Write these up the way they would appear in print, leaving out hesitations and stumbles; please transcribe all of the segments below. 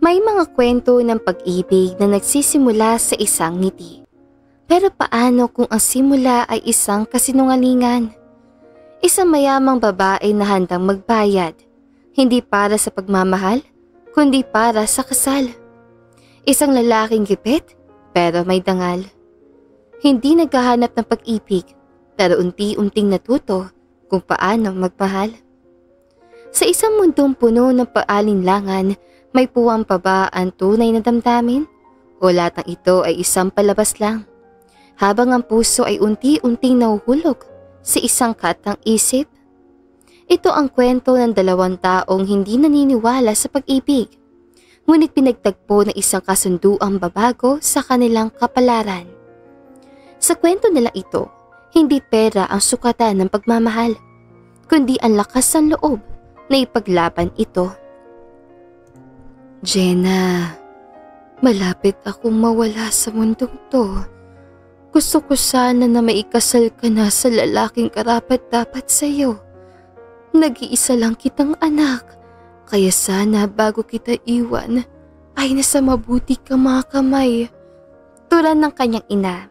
May mga kwento ng pag-ibig na nagsisimula sa isang ngiti. Pero paano kung ang simula ay isang kasinungalingan? Isang mayamang babae na handang magbayad, hindi para sa pagmamahal, kundi para sa kasal. Isang lalaking gipit, pero may dangal. Hindi naghahanap ng pag-ibig, pero unti-unting natuto kung paano magmahal. Sa isang mundong puno ng paalinlangan, may puwang pa ba ang tunay na damdamin? O lahat ng ito ay isang palabas lang? Habang ang puso ay unti-unting nahuhulog sa isang katang isip? Ito ang kwento ng dalawang taong hindi naniniwala sa pag-ibig, ngunit pinagtagpo ng isang kasunduang babago sa kanilang kapalaran. Sa kwento nila ito, hindi pera ang sukatan ng pagmamahal, kundi ang lakas ng loob na ipaglaban ito. Jenna, malapit akong mawala sa mundong to. Gusto ko sana na maikasal ka na sa lalaking karapat-dapat sa'yo. Nag-iisa lang kitang anak, kaya sana bago kita iwan ay nasa mabuti ka mga kamay. Tulad ng kanyang ina,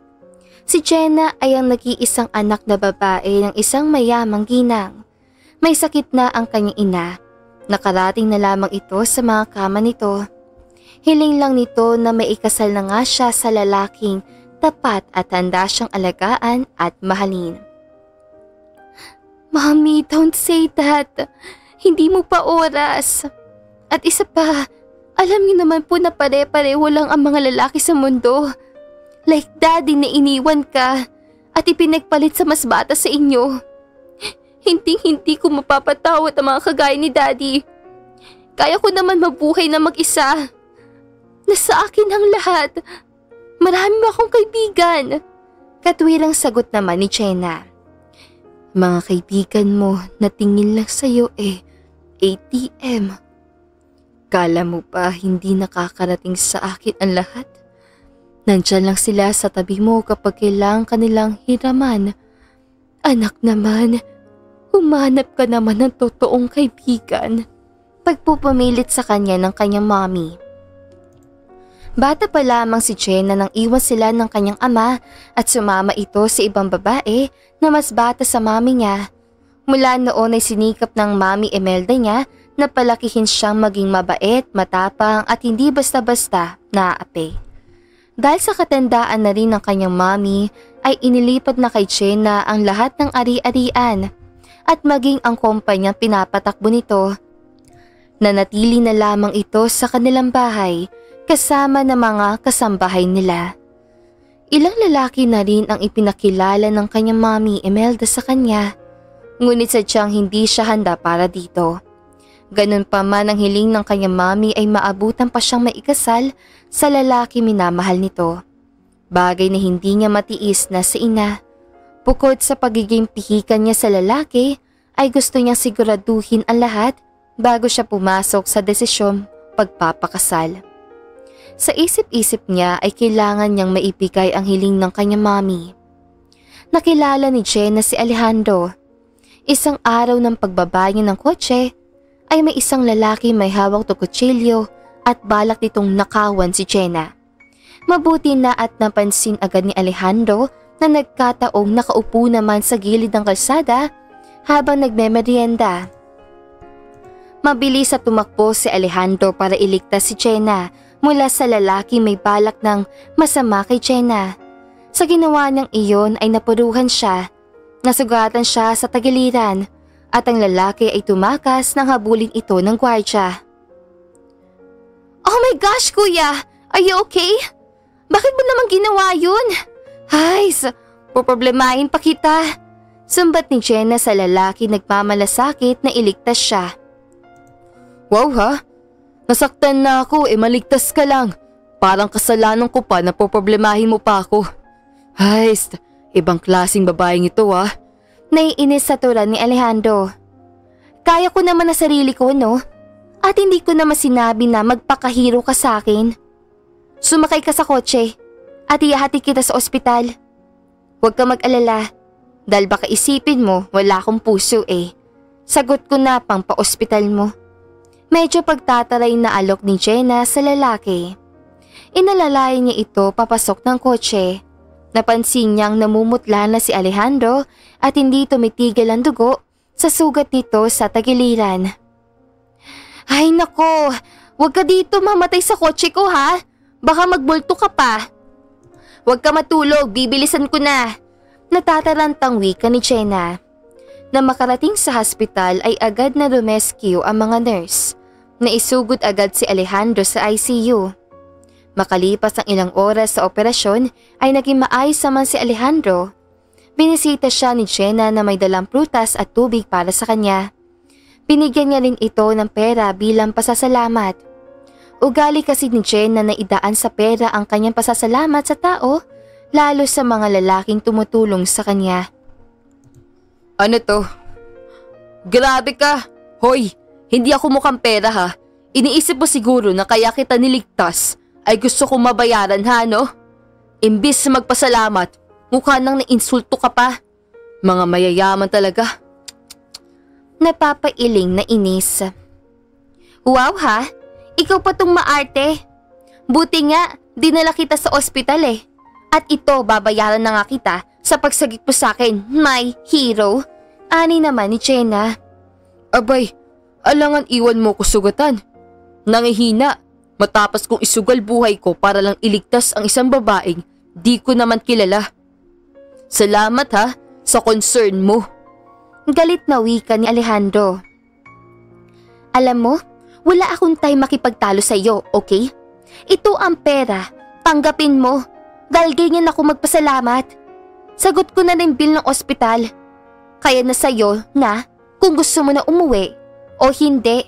si Jenna ay ang nag-iisang anak na babae ng isang mayamang ginang. May sakit na ang kanyang ina. Nakarating na lamang ito sa mga kama nito. Hiling lang nito na maikasal na nga siya sa lalaking tapat at handa siyang alagaan at mahalin. Mommy, don't say that. Hindi mo pa oras. At isa pa, alam niyo naman po na pare-pareho lang ang mga lalaki sa mundo. Like daddy na iniwan ka at ipinagpalit sa mas bata sa inyo. Hindi ko mapapatawad ang mga kagaya ni Daddy. Kaya ko naman mabuhay na mag-isa. Nasa akin ang lahat. Marami akong kaibigan. Katwirang sagot naman ni Jenna. Mga kaibigan mo na tingin lang sa'yo ATM. Kala mo pa hindi nakakarating sa akin ang lahat? Nandyan lang sila sa tabi mo kapag kailangan kanilang hiraman. Anak naman, humanap ka naman ng totoong kaibigan. Pagpupumilit sa kanya ng kanyang mommy. Bata pa lamang si Jenna nang iwan sila ng kanyang ama at sumama ito sa ibang babae na mas bata sa mami niya. Mula noon ay sinikap ng mami Imelda niya na palakihin siyang maging mabait, matapang at hindi basta-basta naaapi. Dahil sa katandaan na rin ng kanyang mami ay inilipat na kay Jenna ang lahat ng ari-arian at maging ang kumpanyang pinapatakbo nito. Nanatili na lamang ito sa kanilang bahay kasama ng mga kasambahay nila. Ilang lalaki na rin ang ipinakilala ng kanyang mami Imelda sa kanya, ngunit sadyang hindi siya handa para dito. Ganun pa man ang hiling ng kanyang mami ay maabutan pa siyang maikasal sa lalaki minamahal nito. Bagay na hindi niya matiis na sa ina. Bukod sa pagiging pihikan niya sa lalaki, ay gusto niyang siguraduhin ang lahat bago siya pumasok sa desisyong pagpapakasal. Sa isip-isip niya ay kailangan niyang maibigay ang hiling ng kanyang mami. Nakilala ni Jenna si Alejandro. Isang araw ng pagbaba niya ng kotse ay may isang lalaki may hawak na kutsilyo at balak nitong nakawan si Jenna. Mabuti na at napansin agad ni Alejandro na nagkataong nakaupo naman sa gilid ng kalsada habang nagmemeryenda. Mabilis at tumakbo si Alejandro para iligtas si Jenna mula sa lalaki may balak ng masama kay Jenna. Sa ginawa niyang iyon ay napuruhan siya. Nasugatan siya sa tagiliran at ang lalaki ay tumakas nang habulin ito ng gwardya. Oh my gosh, kuya! Are you okay? Bakit mo naman ginawa yun? Hays, poproblemahin pa kita. Sumbat ni Jenna sa lalaki nagmamalasakit na iligtas siya. Wow ha? Nasaktan na ako maligtas ka lang. Parang kasalanan ko pa na poproblemahin mo pa ako. Hays, ibang klaseng babaeng ito ha. Naiinis sa turan ni Alejandro. Kaya ko naman na sarili ko no? At hindi ko naman sinabi na magpakahiro ka sa akin. Sumakay ka sa kotse at ihahatid kita sa ospital. Huwag ka mag-alala dahil baka isipin mo wala akong puso Sagot ko na pang pa-ospital mo. Medyo pagtataray na alok ni Jenna sa lalaki. Inalalayan niya ito papasok ng kotse. Napansin niyang namumutla na si Alejandro at hindi tumitigil ang dugo sa sugat nito sa tagiliran. Ay nako, huwag ka dito mamatay sa kotse ko ha. Baka magbulto ka pa. Huwag ka matulog, bibilisan ko na. Natatarantang wika ni Jenna. Na makarating sa hospital ay agad na rumescue ang mga nurse. Naisugod agad si Alejandro sa ICU. Makalipas ang ilang oras sa operasyon ay naging maayos naman si Alejandro. Binisita siya ni Jenna na may dalang prutas at tubig para sa kanya. Binigyan niya rin ito ng pera bilang pasasalamat. Ugali kasi ni Jenna na idaan sa pera ang kanyang pasasalamat sa tao, lalo sa mga lalaking tumutulong sa kanya. Ano to? Grabe ka! Hoy, hindi ako mukhang pera ha. Iniisip mo siguro na kaya kita niligtas ay gusto kong mabayaran ha, no? Imbis na magpasalamat, mukha nang nainsulto ka pa. Mga mayayaman talaga. Napapailing na inis. Wow ha, ikaw pa tong maarte. Buti nga, dinala kita sa ospital eh. At ito, babayaran na nga kita sa pagsagip mo sa akin, my hero. Ani naman ni Jenna. Abay, alangan iwan mo ko sugatan. Nangihina, matapos kong isugal buhay ko para lang iligtas ang isang babaeng di ko naman kilala. Salamat ha, sa concern mo. Galit na wika ni Alejandro. Alam mo, wala akong time makipagtalo sa iyo, okay? Ito ang pera, tanggapin mo. Dahil ganyan ako magpasalamat. Sagot ko na rin bill ng ospital. Kaya na sa'yo na kung gusto mo na umuwi o hindi.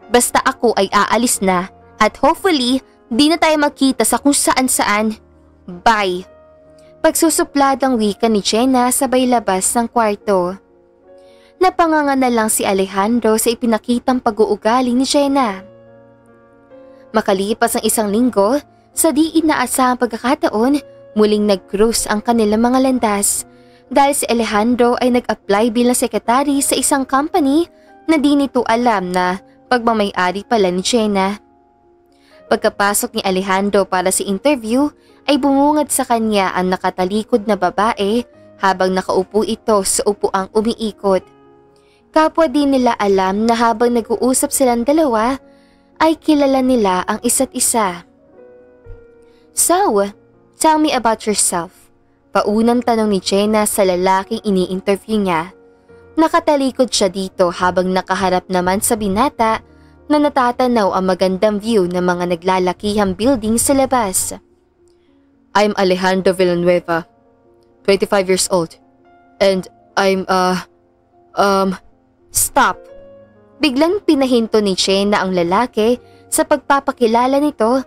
Basta ako ay aalis na at hopefully di na tayo magkita sa kung saan-saan. Bye. Pagsusupladang wika ni Jenna sabay labas ng kwarto. Napanganga na lang si Alejandro sa ipinakitang pag-uugali ni Jenna. Makalipas ang isang linggo, sa di inaasahang pagkakataon, muling nag-cruise ang kanilang mga landas dahil si Alejandro ay nag-apply bilang sekretary sa isang company na di nito alam na pagmamay-ari pala ni Jenna. Pagkapasok ni Alejandro para sa interview ay bumungad sa kanya ang nakatalikod na babae habang nakaupo ito sa upuang umiikot. Kapwa di nila alam na habang nag-uusap silang dalawa ay kilala nila ang isa't isa. So, tell me about yourself. Paunang tanong ni Jenna sa lalaking ini-interview niya. Nakatalikod siya dito habang nakaharap naman sa binata na natatanaw ang magandang view ng mga naglalakihang building sa labas. I'm Alejandro Villanueva, 25 years old. And I'm, Stop! Biglang pinahinto ni Jenna ang lalaki sa pagpapakilala nito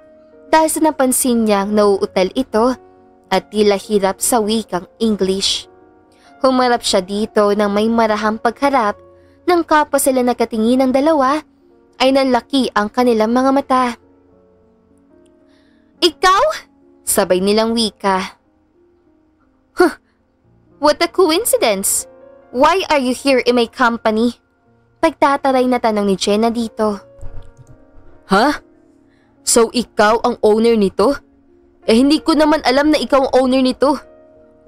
dahil sa napansin niyang nauutal ito at tila hirap sa wikang English. Humarap siya dito nang may marahang pagharap nang kapwa sila nakatingin ng dalawa ay nanlaki ang kanilang mga mata. Ikaw? Sabay nilang wika. Huh, what a coincidence! Why are you here in my company? Pagtataray na tanong ni Jenna dito. Ha? So ikaw ang owner nito? Eh hindi ko naman alam na ikaw ang owner nito.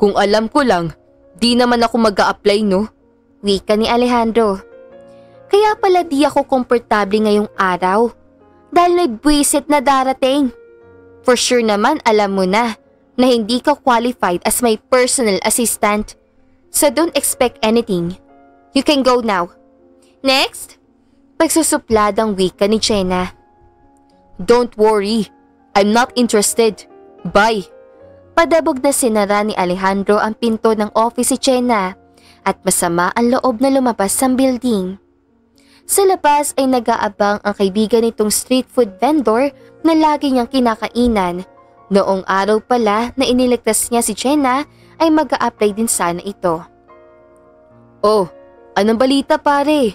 Kung alam ko lang, di naman ako mag-a-apply no? Wika ni Alejandro. Kaya pala di ako komportable ngayong araw. Dahil may buwisit na darating. For sure naman alam mo na hindi ka qualified as my personal assistant. So don't expect anything. You can go now. Next? Pagsusupladang wika ni Jenna. Don't worry, I'm not interested. Bye. Padabog na sinara ni Alejandro ang pinto ng office si Jenna at masama ang loob na lumabas sa building. Sa labas ay nag-aabang ang kaibigan nitong street food vendor na lagi niyang kinakainan. Noong araw pala na iniligtas niya si Jenna ay mag-a-apply din sana ito. Oh, anong balita pare?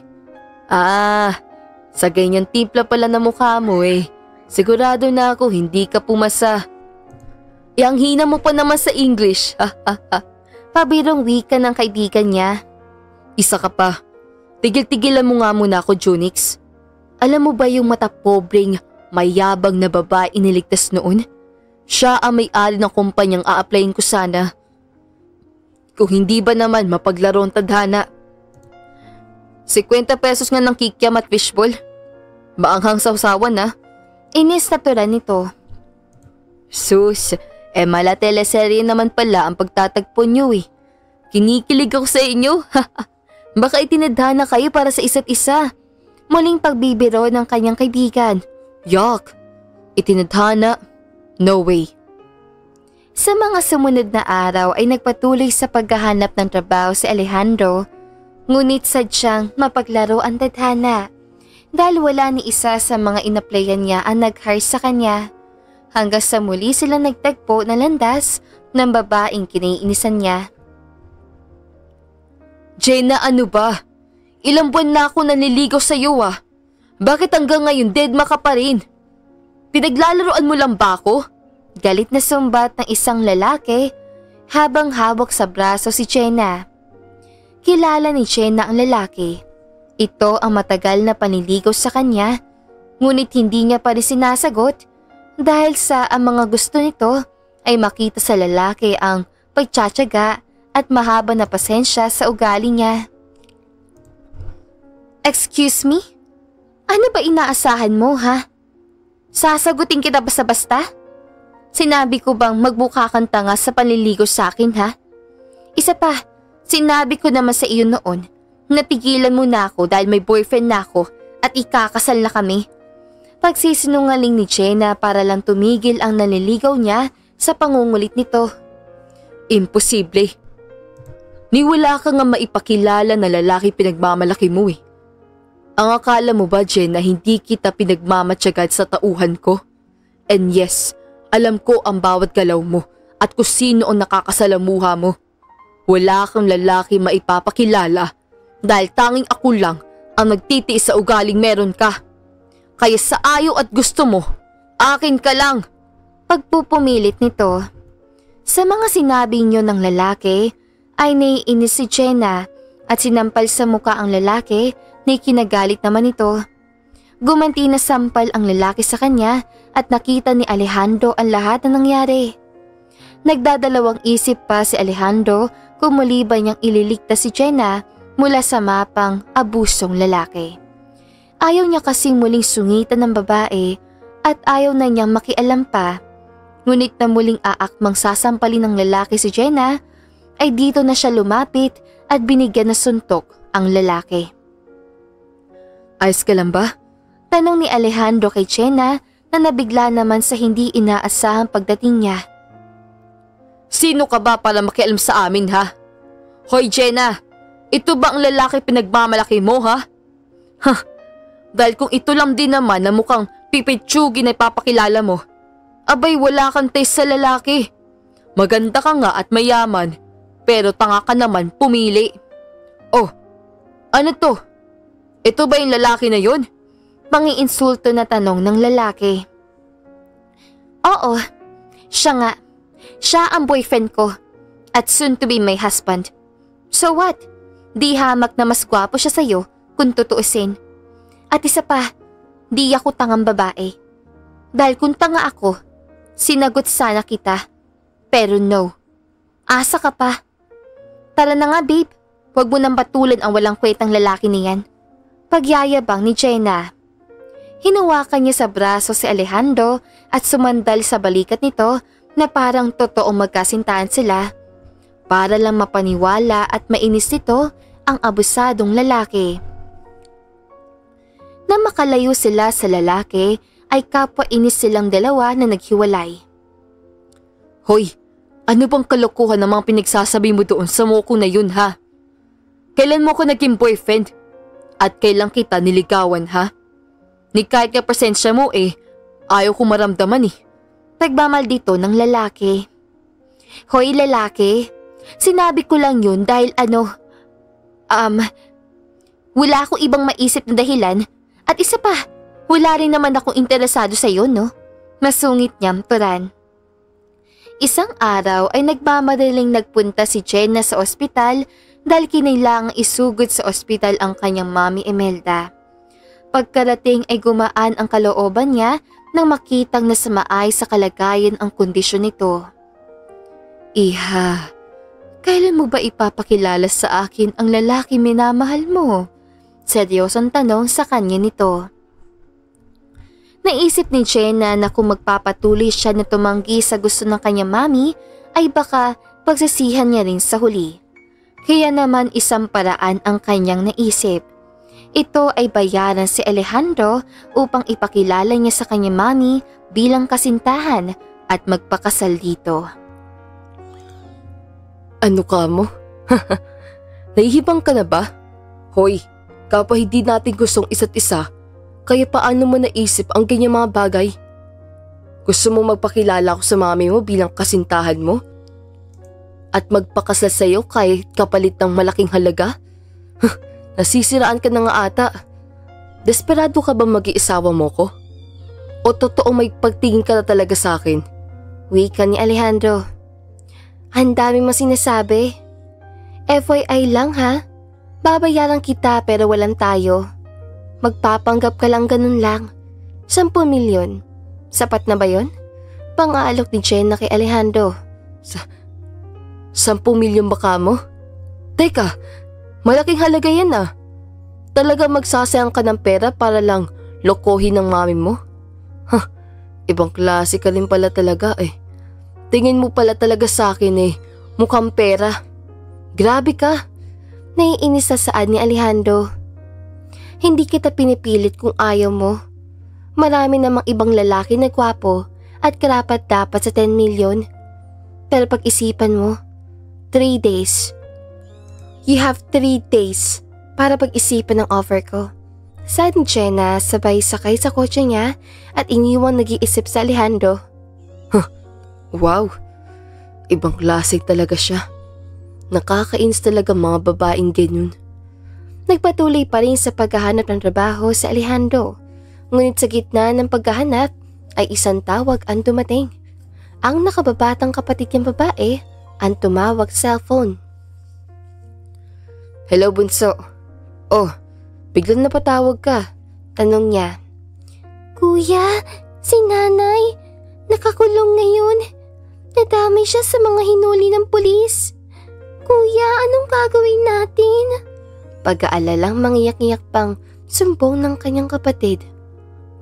Sa ganyan timpla pala na mukha mo eh. Sigurado na ako hindi ka pumasa. Yang hina mo pa naman sa English. Pabirong wika ng kaibigan niya. Isa ka pa. Tigil-tigilan mo nga muna ako, Junix. Alam mo ba yung matapobreng, mayabang na babae iniligtas noon? Siya ang may-ari ng kumpanyang a-applyin ko sana. Kung hindi ba naman mapaglaro ang tadhana. 50 pesos nga ng kikiam at fishball. Maanghang sausawan na. Inis na tura nito. Sus, mala teleserye naman pala ang pagtatagpo niyo eh. Kinikilig ako sa inyo. Baka itinadhana kayo para sa isa't isa. Muling pagbibiro ng kanyang kaibigan. Yuck! Itinadhana? No way. Sa mga sumunod na araw ay nagpatuloy sa paghahanap ng trabaho si Alejandro, ngunit sadyang mapaglaro ang tadhana dahil wala ni isa sa mga inaplayan niya ang nag-hire sa kanya. Hanggang sa muli sila nagtagpo na landas ng babaeng kinaiinisan niya. Jenna, ano ba? Ilang buwan na ako naniligaw sa iyo ah. Bakit hanggang ngayon deadma ka pa rin? Pinaglalaroan mo lang ba ako? Galit na sumbat ng isang lalaki habang hawak sa braso si Jenna. Kilala ni Jenna ang lalaki. Ito ang matagal na panliligaw sa kanya, ngunit hindi niya pa rin sinasagot dahil sa ang mga gusto nito ay makita sa lalaki ang pagtsatsaga at mahaba na pasensya sa ugali niya. Excuse me? Ano ba inaasahan mo ha? Sasagutin kita basta-basta? Sinabi ko bang magbuka kang tanga sa panliligaw sa akin ha? Isa pa, sinabi ko naman sa iyo noon na tigilan mo na ako dahil may boyfriend na ako at ikakasal na kami. Pagsisinungaling ni Jenna para lang tumigil ang nanliligaw niya sa pangungulit nito. Imposible. Niwala ka nga maipakilala na lalaki pinagmamalaki mo eh. Ang akala mo ba, Jen, na hindi kita pinagmamatyagad sa tauhan ko? And yes, alam ko ang bawat galaw mo at kung sino ang nakakasalamuha mo. Wala kang lalaki maipapakilala dahil tanging ako lang ang nagtitiis sa ugaling meron ka. Kaya sa ayaw at gusto mo, akin ka lang. Pagpupumilit nito. Sa mga sinabi niyo ng lalaki, ay naiinis si Jenna at sinampal sa muka ang lalaki na kinagalit naman ito. Gumanti na sampal ang lalaki sa kanya at nakita ni Alejandro ang lahat na nangyari. Nagdadalawang isip pa si Alejandro kung muli ba niyang ililigtas si Jenna mula sa mapang abusong lalaki. Ayaw niya kasing muling sungitan ng babae at ayaw na niyang makialam pa. Ngunit na muling aakmang sasampalin ng lalaki si Jenna, ay dito na siya lumapit at binigyan na suntok ang lalaki. Ayos ka lang ba? Tanong ni Alejandro kay Jenna na nabigla naman sa hindi inaasahang pagdating niya. Sino ka ba para makialam sa amin ha? Hoy Jenna, ito ba ang lalaki pinagmamalaki mo ha? Dahil kung ito lang din naman na mukhang pipitsugi na ipapakilala mo, abay wala kang taste sa lalaki. Maganda ka nga at mayaman, pero tanga ka naman pumili. Oh, ano to? Ito ba yung lalaki na yun? Pangiinsulto na tanong ng lalaki. Oo, siya nga. Siya ang boyfriend ko at soon to be my husband. So what? Di hamak na mas gwapo siya sa'yo kung tutuusin. At isa pa, di ako tangang babae. Dahil kung tanga ako, sinagot sana kita. Pero no, asa ka pa. Tara na nga babe, huwag mo nang patulan ang walang kwetang lalaki niyan. Pagyayabang ni Jenna. Hinawakan niya sa braso si Alejandro at sumandal sa balikat nito na parang totoong magkasintahan sila. Para lang mapaniwala at mainis nito ang abusadong lalaki. Na makalayo sila sa lalaki ay kapwa-inis silang dalawa na naghiwalay. Hoy, ano bang kalokohan ng mga pinagsasabi mo doon sa moko na yun ha? Kailan mo ko naging boyfriend? At kailan kita niligawan ha? Ni kahit ka presensya mo ayaw ko maramdaman eh. Pagmamaldito ng lalaki. Hoy lalaki, sinabi ko lang yun dahil wala akong ibang maisip na dahilan at isa pa, wala rin naman akong interesado sa iyo no? Masungit niyang turan. Isang araw ay nagmamadaling nagpunta si Jenna sa ospital dahil kinailangang isugod sa ospital ang kanyang mami Imelda. Pagkarating ay gumaan ang kalooban niya nang makitang nasamaay sa kalagayan ang kondisyon nito. Iha, kailan mo ba ipapakilala sa akin ang lalaki minamahal mo? Seryosong tanong sa kanya nito. Naisip ni Jenna na kung magpapatuloy siya na tumanggi sa gusto ng kanyang mami ay baka pagsisihan niya rin sa huli. Kaya naman isang paraan ang kanyang naisip. Ito ay bayaran si Alejandro upang ipakilala niya sa kanyang mami bilang kasintahan at magpakasal dito. Ano ka mo? Nahihibang ka na ba? Hoy, kapwa hindi natin gustong isa't isa, kaya paano mo naisip ang ganyan mga bagay? Gusto mo magpakilala ko sa mami mo bilang kasintahan mo? At magpakasal sa'yo kahit kapalit ng malaking halaga? Nasisiraan ka na nga ata. Desperado ka ba mag-iisawa mo ko? O totoong may pagtingin ka na talaga sa akin? Wika ni Alejandro. Ang dami mo sinasabi. FYI lang ha. Babayaran kita pero walang tayo. Magpapanggap ka lang ganun lang. 10 milyon. Sapat na ba yon? Pang-aalok ni Jenna kay Alejandro. 10 milyon ba ka mo? Teka, malaking halaga yan ah. Talaga magsasayang ka ng pera para lang lokohin ng mami mo? Ibang klase ka rin pala talaga eh. Tingin mo pala talaga sa akin eh, mukhang pera. Grabe ka. Naiinis na saan ni Alejandro. Hindi kita pinipilit kung ayaw mo. Marami namang ibang lalaki na gwapo at karapat dapat sa 10 milyon. Pero pag-isipan mo, 3 days. You have 3 days para pag-isipan ng offer ko. Saad ni Jenna sabay sakay sa kotse niya at iniwang nag-iisip sa Alejandro. Wow, ibang klase talaga siya. Nakakainis talaga mga babaeng ganyan. Nagpatuloy pa rin sa paghahanap ng trabaho sa Alejandro. Ngunit sa gitna ng paghahanap ay isang tawag ang dumating. Ang nakababatang kapatid niyang babae ang tumawag sa cellphone. Hello bunso. Oh, biglang napatawag ka. Tanong niya. Kuya, si nanay, nakakulong ngayon. Nadamay siya sa mga hinuli ng pulis. Kuya, anong gagawin natin? Pag-aalalang mangiyak-iyak pang sumbong ng kanyang kapatid.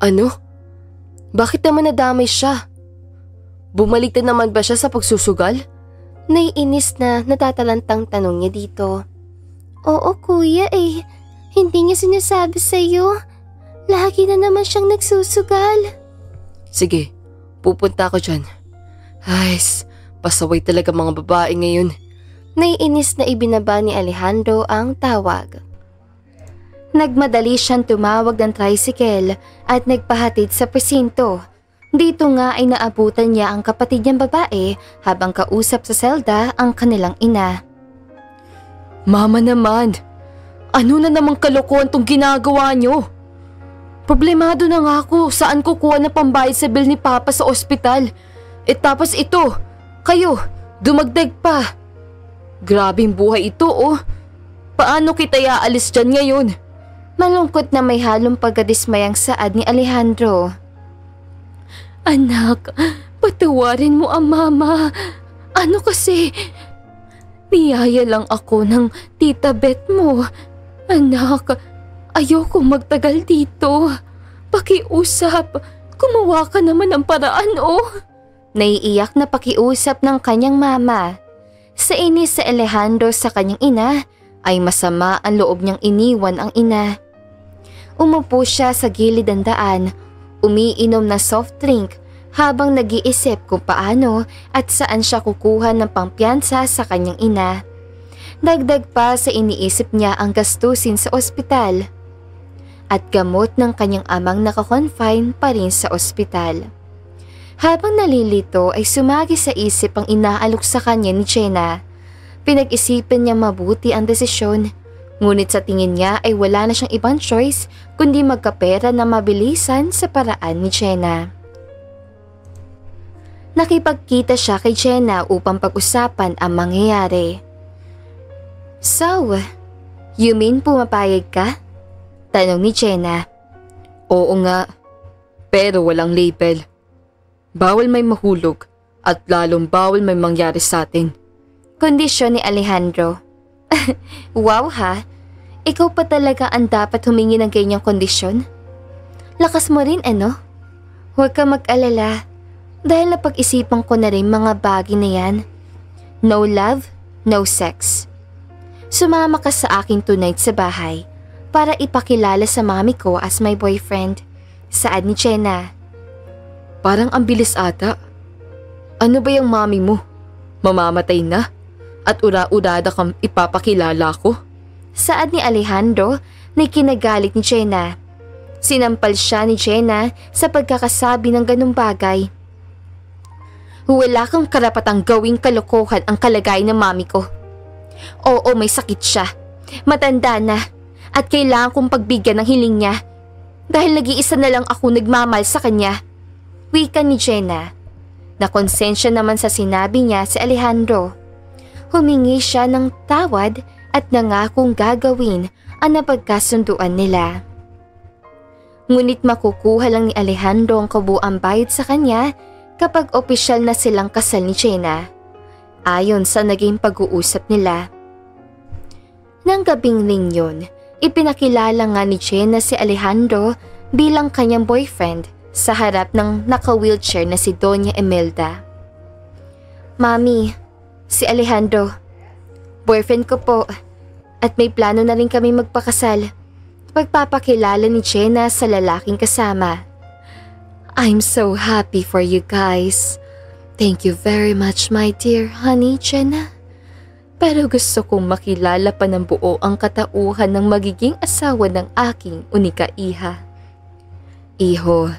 Ano? Bakit naman nadamay siya? Bumalik na naman ba siya sa pagsusugal? Naiinis na natatalantang tanong niya dito. Oo kuya eh, hindi niya sinasabi sa'yo. Lagi na naman siyang nagsusugal. Sige, pupunta ako dyan. Ay, pasaway talaga mga babae ngayon. Naiinis na ibinaba ni Alejandro ang tawag. Nagmadali siyang tumawag ng tricycle at nagpahatid sa presinto. Dito nga ay naabutan niya ang kapatid niyang babae habang kausap sa selda ang kanilang ina. Mama naman, ano na namang kalokohan tong ginagawa niyo? Problemado na nga ako saan kukuha na pambayad sa bill ni Papa sa ospital. Tapos ito, kayo, dumagdag pa. Grabing buhay ito oh. Paano kita iaalis dyan ngayon? Malungkot na may halong pagkadismayang saad ni Alejandro. Anak, patawarin mo ang mama. Ano kasi? Niyaya lang ako ng tita Beth mo. Anak, ayoko magtagal dito. Pakiusap, gumawa ka naman ng paraan oh. Naiiyak na pakiusap ng kanyang mama. Sa inis sa Alejandro sa kanyang ina, ay masama ang loob niyang iniwan ang ina. Umupo siya sa gilid ng daan, umiinom na soft drink habang nag-iisip kung paano at saan siya kukuha ng pampiyansa sa kanyang ina. Dagdag pa sa iniisip niya ang gastusin sa ospital at gamot ng kanyang amang nakakonfine pa rin sa ospital. Habang nalilito ay sumagi sa isip ang inaalok sa kanya ni Jenna. Pinag-isipan niya mabuti ang desisyon, ngunit sa tingin niya ay wala na siyang ibang choice kundi magkapera na mabilisan sa paraan ni Jenna. Nakipagkita siya kay Jenna upang pag-usapan ang mangyayari. So, you mean pumapayag ka? Tanong ni Jenna. Oo nga, pero walang label. Bawal may mahulog at lalong bawal may mangyari sa atin. Kondisyon ni Alejandro. Wow ha, ikaw pa talaga ang dapat humingi ng ganyang kondisyon? Lakas mo rin ano? Huwag ka mag-alala dahil napag-isipan ko na rin mga bagay na yan. No love, no sex. Sumama ka sa akin tonight sa bahay para ipakilala sa mami ko as my boyfriend. Saad ni Jenna. Parang ang bilis ata. Ano ba yung mami mo? Mamamatay na? At ura-urada kang ipapakilala ko? Saad ni Alejandro na kinagalit ni Jenna. Sinampal siya ni Jenna sa pagkakasabi ng ganung bagay. Wala kang karapatang gawing kalokohan ang kalagayan ng mami ko. Oo, may sakit siya. Matanda na. At kailangan kong pagbigyan ng hiling niya. Dahil nag-iisa na lang ako nagmamahal sa kanya. Wika ni Jenna. Nakonsensya naman sa sinabi niya si Alejandro. Humingi siya ng tawad at nangakong gagawin ang napagkasunduan nila. Ngunit makukuha lang ni Alejandro ang kabuuang bayad sa kanya kapag opisyal na silang kasal ni Jenna. Ayon sa naging pag-uusap nila. Nang gabing ring yun, ipinakilala nga ni Jenna si Alejandro bilang kanyang boyfriend sa harap ng naka-wheelchair na si Doña Imelda. Mami, si Alejandro, boyfriend ko po at may plano na rin kami magpakasal. Pagpapakilala ni Jenna sa lalaking kasama. I'm so happy for you guys. Thank you very much, my dear honey, Jenna. Pero gusto kong makilala pa ng buo ang katauhan ng magiging asawa ng aking unika iha. Iho,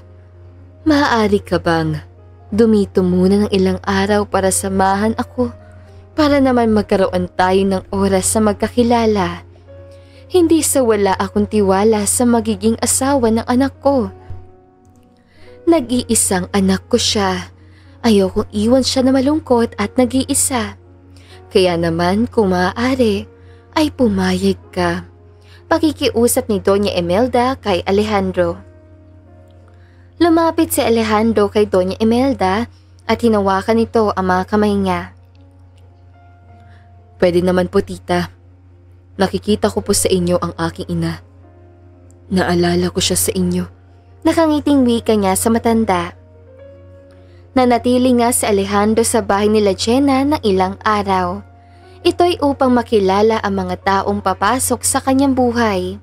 maaari ka bang dumito muna ng ilang araw para samahan ako para naman magkaroon tayo ng oras sa magkakilala? Hindi sa wala akong tiwala sa magiging asawa ng anak ko. Nag-iisang anak ko siya. Ayokong iwan siya na malungkot at nag-iisa. Kaya naman kung maaari ay pumayag ka. Pakikiusap ni Doña Imelda kay Alejandro. Lumapit si Alejandro kay Doña Imelda at hinawakan nito ang mga kamay niya. Pwede naman po tita. Nakikita ko po sa inyo ang aking ina. Naalala ko siya sa inyo. Nakangiting wika niya sa matanda. Nanatili nga si Alejandro sa bahay nila Jenna ng ilang araw. Ito'y upang makilala ang mga taong papasok sa kanyang buhay.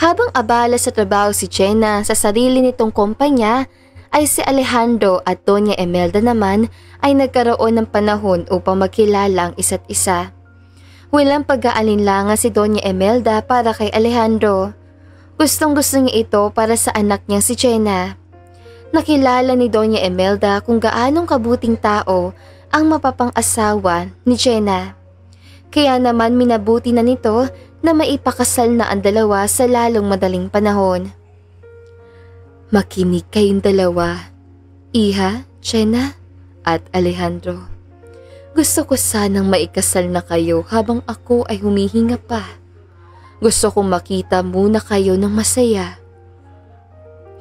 Habang abala sa trabaho si Jenna sa sarili nitong kumpanya, ay si Alejandro at Doña Imelda naman ay nagkaroon ng panahon upang makilala ang isa't isa. Walang pag-aalinlangan si Doña Imelda para kay Alejandro. Gustong-gusto niya ito para sa anak niya si Jenna. Nakilala ni Doña Imelda kung gaanong kabuting tao ang mapapang-asawa ni Jenna. Kaya naman minabuti na nito na maipakasal na ang dalawa sa lalong madaling panahon. Makinig kayong dalawa, Iha, Jenna at Alejandro. Gusto ko sanang maikasal na kayo habang ako ay humihinga pa. Gusto kong makita muna kayo ng masaya.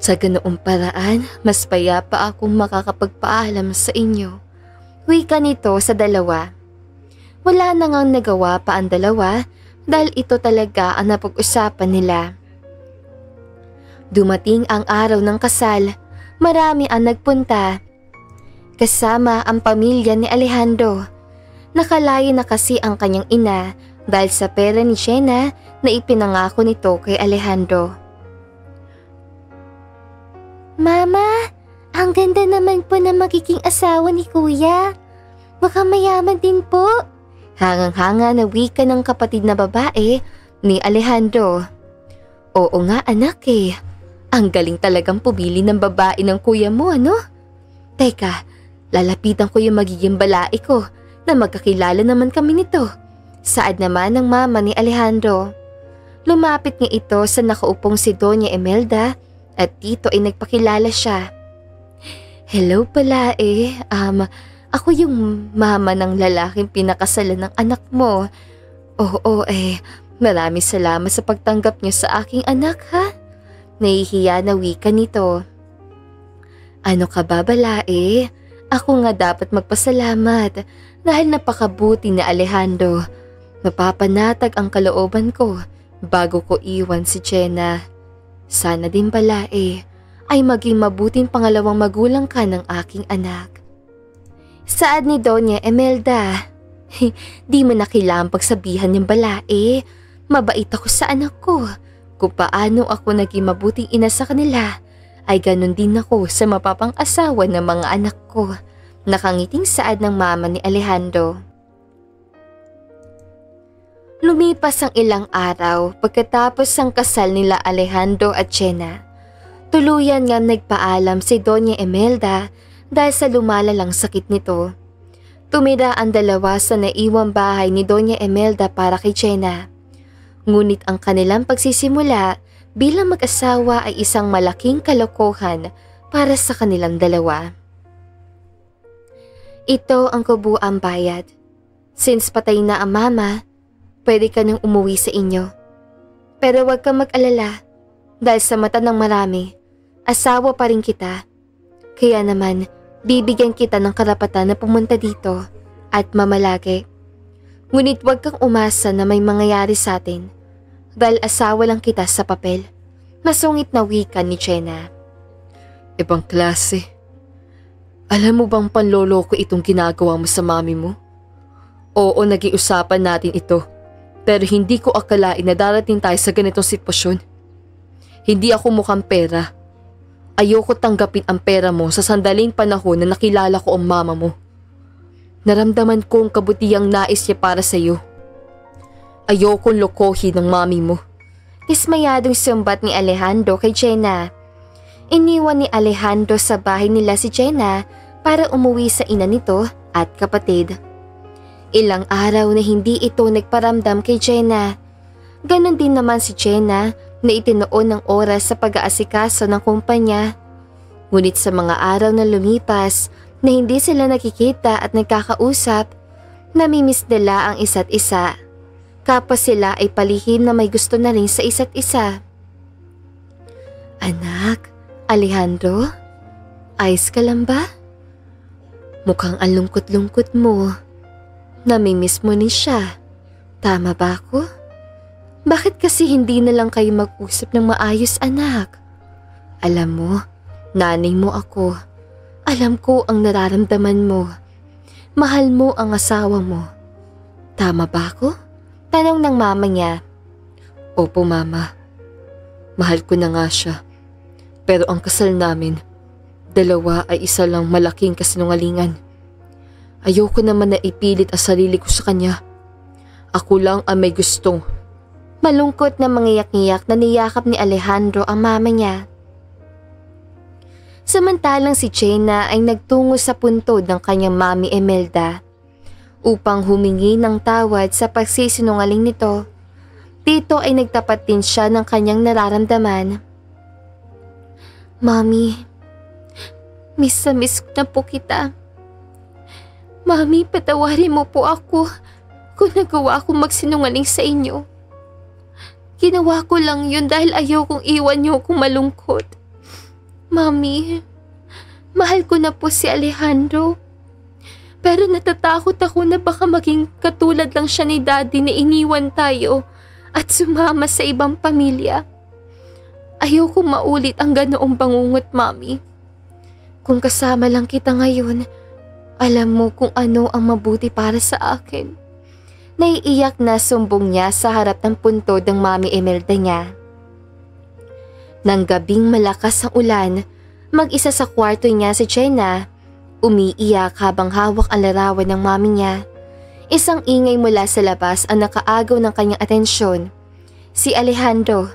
Sa ganoong paraan, mas payapa akong makakapagpaalam sa inyo. Wika nito sa dalawa. Wala na ngang nagawa pa ang dalawa dahil ito talaga ang napag-usapan nila. Dumating ang araw ng kasal, marami ang nagpunta. Kasama ang pamilya ni Alejandro. Nakalayo na kasi ang kanyang ina dahil sa pera ni Jenna na ipinangako nito kay Alejandro. Mama, ang ganda naman po na magiging asawa ni Kuya. Baka mayaman din po. Hangang-hanga na wika ng kapatid na babae ni Alejandro. Oo nga anak eh. Ang galing talagang pumili ng babae ng kuya mo, ano? Teka, lalapitan ko yung magiging balai ko na magkakilala naman kami nito. Saad naman ng mama ni Alejandro. Lumapit nga ito sa nakaupong si Doña Imelda at dito ay nagpakilala siya. Hello pala ako yung mama ng lalaking pinakasalan ng anak mo. Oo Maraming salamat sa pagtanggap niyo sa aking anak, ha? Nahihiya na wika nito. Ano ka ba, Balae? Ako nga dapat magpasalamat dahil napakabuti ni Alejandro. Mapapanatag ang kalooban ko bago ko iwan si Jenna. Sana din, Balae, ay maging mabuting pangalawang magulang ka ng aking anak. Saad ni Doña Imelda. Di mo na kailangang pagsabihan ng Balae. Mabait ako sa anak ko. Kung paano ako naging mabuting ina sa kanila, ay ganun din ako sa mapapang-asawa ng mga anak ko. Nakangiting saad ng mama ni Alejandro. Lumipas ang ilang araw pagkatapos ang kasal nila Alejandro at Jenna. Tuluyan nga nagpaalam si Doña Imelda dahil sa lumalalang sakit nito. Tumira ang dalawa sa naiwang bahay ni Doña Imelda para kay Jenna. Ngunit ang kanilang pagsisimula bilang mag-asawa ay isang malaking kalokohan para sa kanilang dalawa. Ito ang kabuuang bayad. Since patay na ang mama, pwede ka nang umuwi sa inyo. Pero huwag kang mag-alala dahil sa mata ng marami, asawa pa rin kita. Kaya naman, bibigyan kita ng karapatan na pumunta dito at mamalagi. Ngunit huwag kang umasa na may mangyayari sa atin dahil asawa lang kita sa papel. Masungit na wika ni Jenna. Ibang klase. Alam mo bang panloloko itong ginagawa mo sa mami mo? Oo, naging usapan natin ito. Pero hindi ko akalain na darating tayo sa ganitong sitwasyon. Hindi ako mukhang pera. Ayoko tanggapin ang pera mo sa sandaling panahon na nakilala ko ang mama mo. Naramdaman ko ang kabutihang nais niya para sa iyo. Ayokong lokohin ng mami mo. Dismayadong sumbat ni Alejandro kay Jenna. Iniwan ni Alejandro sa bahay nila si Jenna para umuwi sa ina nito at kapatid. Ilang araw na hindi ito nagparamdam kay Jenna. Ganon din naman si Jenna na itinoon ng oras sa pag-aasikaso ng kumpanya. Ngunit sa mga araw na lumipas na hindi sila nakikita at nagkakausap, namimiss nila ang isa't isa. Kapwa sila ay palihim na may gusto na rin sa isa't isa. Anak, Alejandro, ayos ka lang ba? Mukhang ang lungkot-lungkot mo. Namimiss mo ni siya. Tama ba ako? Bakit kasi hindi na lang kayo mag-usap ng maayos, anak? Alam mo, nanay mo ako. Alam ko ang nararamdaman mo. Mahal mo ang asawa mo. Tama ba ako? Tanong ng mama niya. Opo, mama. Mahal ko na nga siya. Pero ang kasal namin, dalawa ay isa lang malaking kasinungalingan. Ayoko naman na ipilit ang sarili ko sa kanya. Ako lang ang may gusto. Malungkot na mangiyak-ngiyak na niyakap ni Alejandro ang mama niya. Samantalang si Jenna ay nagtungo sa puntod ng kanyang mami Imelda upang humingi ng tawad sa pagsisinungaling nito. Dito ay nagtapat din siya ng kanyang nararamdaman. Mami, miss ko na po kita. Mami, patawarin mo po ako kung nagawa akong magsinungaling sa inyo. Ginawa ko lang yun dahil ayaw kong iwan niyo kung malungkot. Mami, mahal ko na po si Alejandro. Pero natatakot ako na baka maging katulad lang siya ni Daddy na iniwan tayo at sumama sa ibang pamilya. Ayaw kong maulit ang ganoong bangungot, Mami. Kung kasama lang kita ngayon, alam mo kung ano ang mabuti para sa akin. Naiiyak na sumbong niya sa harap ng puntod ng Mami Imelda niya. Nang gabing malakas ang ulan, mag-isa sa kwarto niya si Jenna, umiiyak habang hawak ang larawan ng mami niya. Isang ingay mula sa labas ang nakaagaw ng kanyang atensyon. Si Alejandro,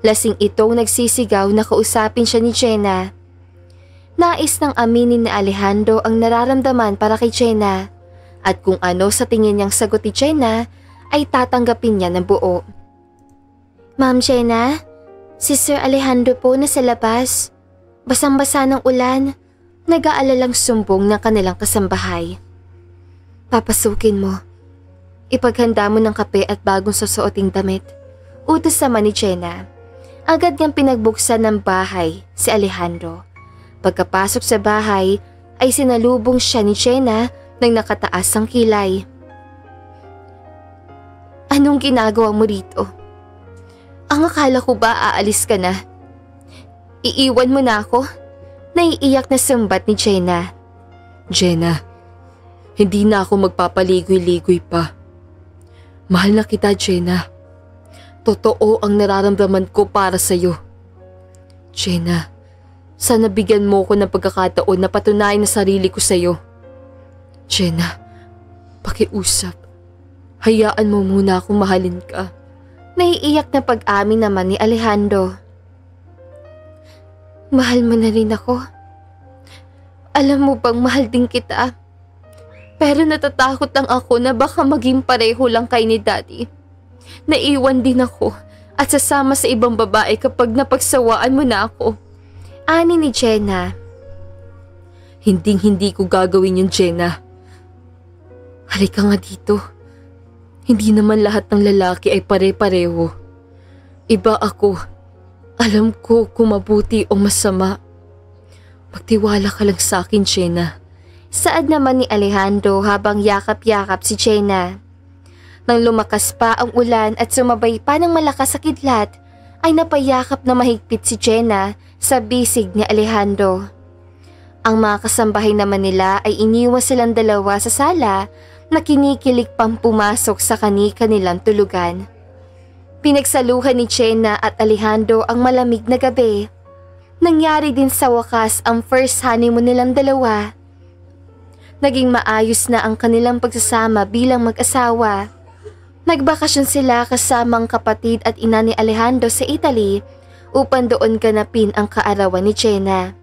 lasing itong nagsisigaw na kausapin siya ni Jenna. Nais ng aminin ni Alejandro ang nararamdaman para kay Jenna at kung ano sa tingin niyang sagot ni Jenna ay tatanggapin niya ng buo. Ma'am Jenna, si Sir Alejandro po na sa labas. Basang-basa ng ulan, nag-aalalang sumbong ng kanilang kasambahay. Papasukin mo. Ipaghanda mo ng kape at bagong susuoting damit. Utos naman ni Jenna. Agad niyang pinagbuksan ng bahay si Alejandro. Pagkapasok sa bahay ay sinalubong siya ni Jenna ng nakataas ang kilay. Anong ginagawa mo rito? Ang akala ko ba aalis ka na? Iiwan mo na ako? Naiiyak na sumbat ni Jenna. Jenna, hindi na ako magpapaligoy-ligoy pa. Mahal na kita, Jenna. Totoo ang nararamdaman ko para sa'yo. Jenna, sana bigyan mo ko ng pagkakataon na patunayan na sarili ko sa'yo. Jenna, pakiusap. Hayaan mo muna akong mahalin ka. Naiiyak na pag-amin naman ni Alejandro. Mahal mo na rin ako. Alam mo bang mahal din kita? Pero natatakot lang ako na baka maging pareho lang kay ni Daddy. Naiwan din ako at sasama sa ibang babae kapag napagsawaan mo na ako. Ani ni Jenna. Hindi ko gagawin yun, Jenna. Halika nga dito. Hindi naman lahat ng lalaki ay pare-pareho. Iba ako. Alam ko kung mabuti o masama. Magtiwala ka lang sa akin, Jenna. Saad naman ni Alejandro habang yakap-yakap si Jenna. Nang lumakas pa ang ulan at sumabay pa ng malakas sa kidlat, ay napayakap na mahigpit si Jenna sa bisig ni Alejandro. Ang mga kasambahay naman nila ay iniwan silang dalawa sa sala na kinikilig pang pumasok sa kani-kanilang tulugan. Pinagsaluhan ni Jenna at Alejandro ang malamig na gabi. Nangyari din sa wakas ang first honeymoon nilang dalawa. Naging maayos na ang kanilang pagsasama bilang mag-asawa. Nagbakasyon sila kasama ang kapatid at ina ni Alejandro sa Italy upang doon ganapin ang kaarawan ni Jenna.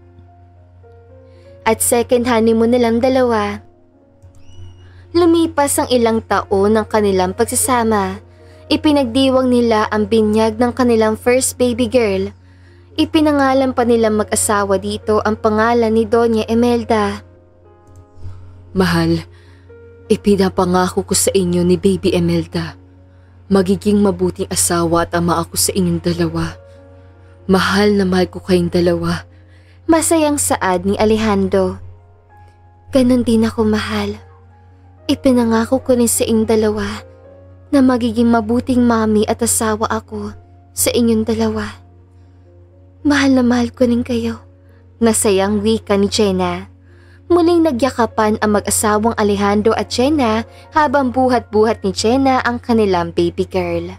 At second honeymoon nilang dalawa. Lumipas ang ilang taon ng kanilang pagsasama. Ipinagdiwang nila ang binyag ng kanilang first baby girl. Ipinangalan pa nilang mag-asawa dito ang pangalan ni Doña Imelda. Mahal, ipinapangako ko sa inyo ni Baby Imelda. Magiging mabuting asawa at ama ako sa inyong dalawa. Mahal na mahal ko kayong dalawa. Masayang saad ni Alejandro. Ganon din ako, mahal. Ipinangako ko rin sa inyong dalawa na magiging mabuting mami at asawa ako sa inyong dalawa. Mahal na mahal ko rin kayo. Nasayang wika ni Jenna. Muling nagyakapan ang mag-asawang Alejandro at Jenna habang buhat-buhat ni Jenna ang kanilang baby girl.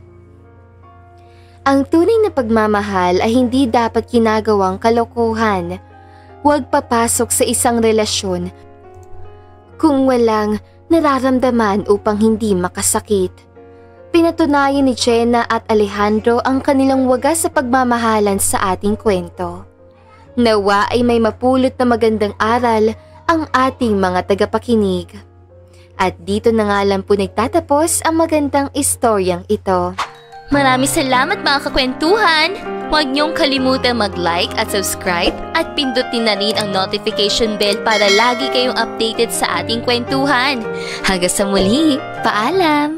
Ang tunay na pagmamahal ay hindi dapat ginagawang kalokohan. Huwag papasok sa isang relasyon kung walang nararamdaman upang hindi makasakit. Pinatunayan ni Jenna at Alejandro ang kanilang wagas sa pagmamahalan sa ating kwento. Nawa ay may mapulot na magandang aral ang ating mga tagapakinig. At dito na nga lang po nagtatapos ang magandang istoryang ito. Maraming salamat mga kakwentuhan! Huwag niyong kalimutan mag-like at subscribe at pindutin na rin ang notification bell para lagi kayong updated sa ating kwentuhan. Hanggang sa muli, paalam!